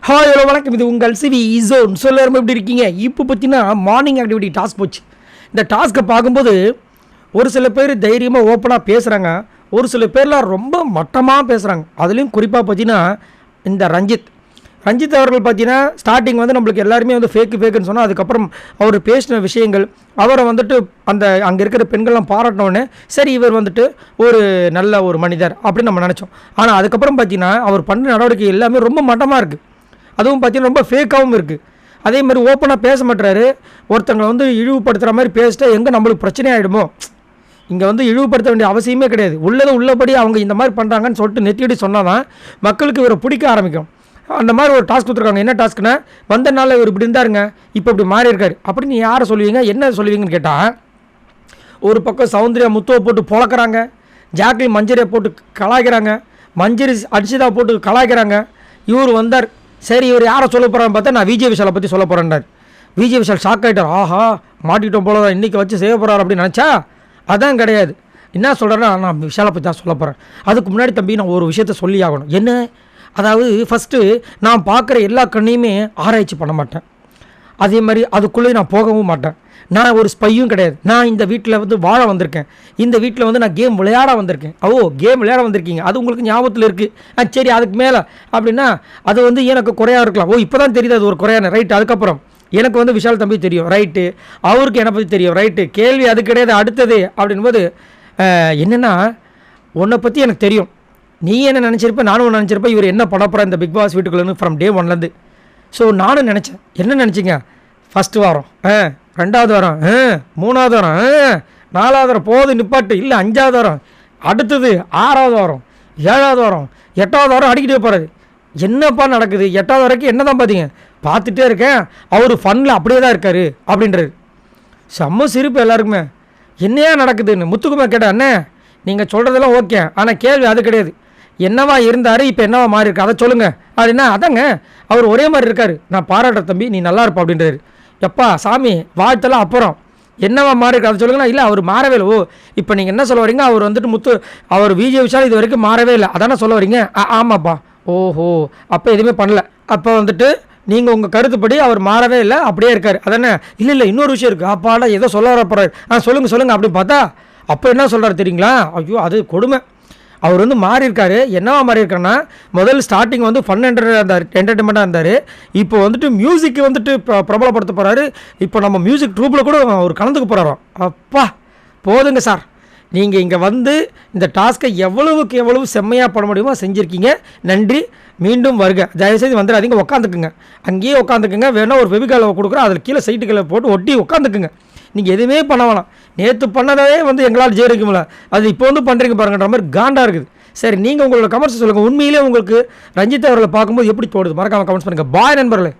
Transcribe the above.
Hi hello வணக்கம், இது உங்கள் சிவி ஜோன். எல்லாரும் எப்படி இருக்கீங்க? இப்போ பார்த்தீங்கன்னா மார்னிங் ஆக்டிவிட்டி டாஸ்க் போச்சு. இந்த டாஸ்க்கை பார்க்கும்போது ஒரு சில பேர் தைரியமாக ஓப்பனாக பேசுகிறாங்க, ஒரு சில பேர்லாம் ரொம்ப மட்டமாக பேசுகிறாங்க. அதுலேயும் குறிப்பாக பார்த்தீங்கன்னா இந்த ரஞ்சித் அவர்கள் பார்த்தீங்கன்னா ஸ்டார்டிங் வந்து நம்மளுக்கு எல்லாருமே வந்து ஃபேக்குன்னு சொன்னால், அதுக்கப்புறம் அவர் பேசின விஷயங்கள், அவரை வந்துட்டு அந்த அங்கே இருக்கிற பெண்கள்லாம் பாராட்டினோடனே சரி இவர் வந்துட்டு ஒரு நல்ல ஒரு மனிதர் அப்படின்னு நம்ம நினச்சோம். ஆனால் அதுக்கப்புறம் பார்த்தீங்கன்னா அவர் பண்ணுற நடவடிக்கை எல்லாமே ரொம்ப மட்டமாக இருக்குது. அதுவும் பார்த்தீங்கன்னா ரொம்ப ஃபேக்காகவும் இருக்குது. அதே மாதிரி ஓப்பனாக பேச மாட்டுறாரு. ஒருத்தங்களை வந்து இழிவுபடுத்துகிற மாதிரி பேசிட்டா எங்கே நம்மளுக்கு பிரச்சனை ஆகிடுமோ. இங்கே வந்து இழிவுபடுத்த வேண்டிய அவசியமே கிடையாது. உள்ளபடி அவங்க இந்த மாதிரி பண்ணுறாங்கன்னு சொல்லிட்டு நெத்தியடி சொன்னால் தான் மக்களுக்கு இவரை பிடிக்க ஆரம்பிக்கும். அந்த மாதிரி ஒரு டாஸ்க் கொடுத்துருக்காங்க. என்ன டாஸ்க்குன்னா, வந்த நாளில் இவர் இப்படி இருந்தாருங்க, இப்போ இப்படி மாறி இருக்காரு அப்படின்னு யாரை சொல்லுவீங்க, என்ன சொல்லுவீங்கன்னு கேட்டால், ஒரு பக்கம் சௌந்தர்யா முத்துவை போட்டு பொழக்கிறாங்க, ஜாக்லி மஞ்சரியை போட்டு கலாய்க்கிறாங்க, மஞ்சரி அடிச்சுதா போட்டு கலாய்க்கிறாங்க. இவர் வந்தார், சரி இவர் யாரை சொல்ல போகிறான்னு பார்த்தா நான் விஜய் விஷாலை பற்றி சொல்ல போகிறேன்னார். விஜய் விஷால் ஷாக் ஆகிட்டார். ஆஹா, மாட்டிக்கிட்டோம் போல தான், இன்றைக்கி வச்சு செய்ய போகிறார் அப்படின்னு நினச்சா அதான் கிடையாது. என்ன சொல்கிறேன்னா, நான் விஷாலை பற்றி தான் சொல்ல போகிறேன். அதுக்கு முன்னாடி தம்பி நான் ஒரு விஷயத்த சொல்லி ஆகணும். என்ன? அதாவது ஃபஸ்ட்டு நான் பார்க்குற எல்லா கண்ணையுமே ஆராய்ச்சி பண்ண மாட்டேன். அதே மாதிரி அதுக்குள்ளே நான் போகவும் மாட்டேன். நான் ஒரு ஸ்பையும் கிடையாது. நான் இந்த வீட்டில் வந்து வாழ வந்திருக்கேன். இந்த வீட்டில் வந்து நான் கேம் விளையாட வந்திருக்கேன். கேம் விளையாட வந்திருக்கீங்க, அது உங்களுக்கு ஞாபகத்தில் இருக்குது. சரி, அதுக்கு மேலே அப்படின்னா அது வந்து எனக்கு குறையாக இருக்கலாம். இப்போ தான் தெரியுது அது ஒரு குறையான. ரைட்டு. அதுக்கப்புறம் எனக்கு வந்து விஷால் தம்பி தெரியும், ரைட்டு. அவருக்கு என்னை பற்றி தெரியும், ரைட்டு. கேள்வி அது கிடையாது. அடுத்தது அப்படின்போது என்னென்னா, உன்னை பற்றி எனக்கு தெரியும், நீ என்ன நினச்சிருப்ப, நானும் ஒன்று நினச்சிருப்பேன், இவர் என்ன பண்ண போகிறேன் இந்த பிக் பாஸ் வீட்டுக்குள்ளேன்னு ஃப்ரம் டே ஒன்லேருந்து. ஸோ நானும் நினச்சேன். என்ன நினச்சிங்க? ஃபஸ்ட்டு வாரம், ரெண்டாவது வாரம், மூணாவது வாரம், நாலாவது வாரம் போது நிப்பாட்டு, இல்லை அஞ்சாவது வாரம், அடுத்தது ஆறாவது வாரம், ஏழாவது வாரம், எட்டாவது வாரம் அடிக்கிட்டே போகிறது. என்னப்பா நடக்குது? எட்டாவது வரைக்கும் என்ன தான் பார்த்தீங்க? பார்த்துட்டே இருக்கேன், அவர் ஃபன்னில் அப்படியே தான் இருக்கார் அப்படின்றது. செம்ம சிரிப்பு எல்லாருக்குமே. என்னையா நடக்குதுன்னு முத்துக்குமா கேட்டேன். அண்ணே, நீங்கள் சொல்கிறதெல்லாம் ஓகே, ஆனால் கேள்வி அது கிடையாது. என்னவா இருந்தார், இப்போ என்னவா மாறி இருக்கு, அதை சொல்லுங்கள் அப்படின்னா. அதாங்க, அவர் ஒரே மாதிரி இருக்கார். நான் பாராட்டுற தம்பி, நீ நல்லா இருப்பா அப்படின்றாரு. எப்பா சாமி வாழ்த்தெல்லாம் அப்புறம் என்னவா மாறி இருக்கு அதை சொல்லுங்கன்னா. இல்லை அவர் மாறவே இல்லை. இப்போ நீங்கள் என்ன சொல்ல வரீங்க, அவர் வந்துட்டு அவர் விஜய் விஷால் இது வரைக்கும் மாறவே இல்லை அதானே சொல்ல வரீங்க? ஆமாப்பா. ஓஹோ, அப்போ எதுவுமே பண்ணல. அப்போ வந்துட்டு நீங்கள் உங்கள் கருத்துப்படி அவர் மாறவே இல்லை, அப்படியே இருக்கார் அதானே? இல்லை இன்னொரு விஷயம் இருக்குது. அப்பாடா ஏதோ சொல்ல வரப்போறாரு. சொல்லுங்கள் அப்படின்னு பார்த்தா அப்போ என்ன சொல்கிறாரு தெரியுங்களா? ஐயோ, அது கொடுமை. அவர் வந்து மாறி இருக்காரு. என்னவா மாறி இருக்காருன்னா, முதல் ஸ்டார்டிங் வந்து ஃபன் என்டர்டைன்மெண்ட்டாக இருந்தார். இப்போ வந்துட்டு மியூசிக்கு வந்துட்டு பிரபலப்படுத்த போகிறாரு. இப்போ நம்ம மியூசிக் ட்ரூப்பில் கூட அவர் கலந்துக்க போகிறாராம். அப்பா போதுங்க சார், நீங்கள் இங்கே வந்து இந்த டாஸ்க்கை எவ்வளவுக்கு எவ்வளவு செம்மையாக பண்ண முடியுமோ செஞ்சுருக்கீங்க. நன்றி, மீண்டும் வருக. தயவுசெய்து வந்துடாதீங்க, உட்காந்துக்குங்க, அங்கேயே உட்காந்துக்குங்க. வேணால் ஒரு வெபிகாலை கொடுக்குறோம், அதில் கீழே சைட்டுகளை போட்டு ஒட்டி உட்காந்துக்குங்க. நீங்கள் எதுவுமே பண்ண வேணாம். நேற்று பண்ணதே வந்து எங்களால் ஜெயிக்கும்ல, அது இப்போ வந்து பண்ணுறீங்க பாருங்கன்ற மாதிரி காண்டாக இருக்குது. சரி, நீங்கள் உங்களோட கமெண்ட்ஸ் சொல்லுங்கள். உண்மையிலே உங்களுக்கு ரஞ்சித் அவர்களை பார்க்கும்போது எப்படி தோணுது? மறக்காமல் கமெண்ட்ஸ் பண்ணுங்கள். பாய் நண்பர்களே.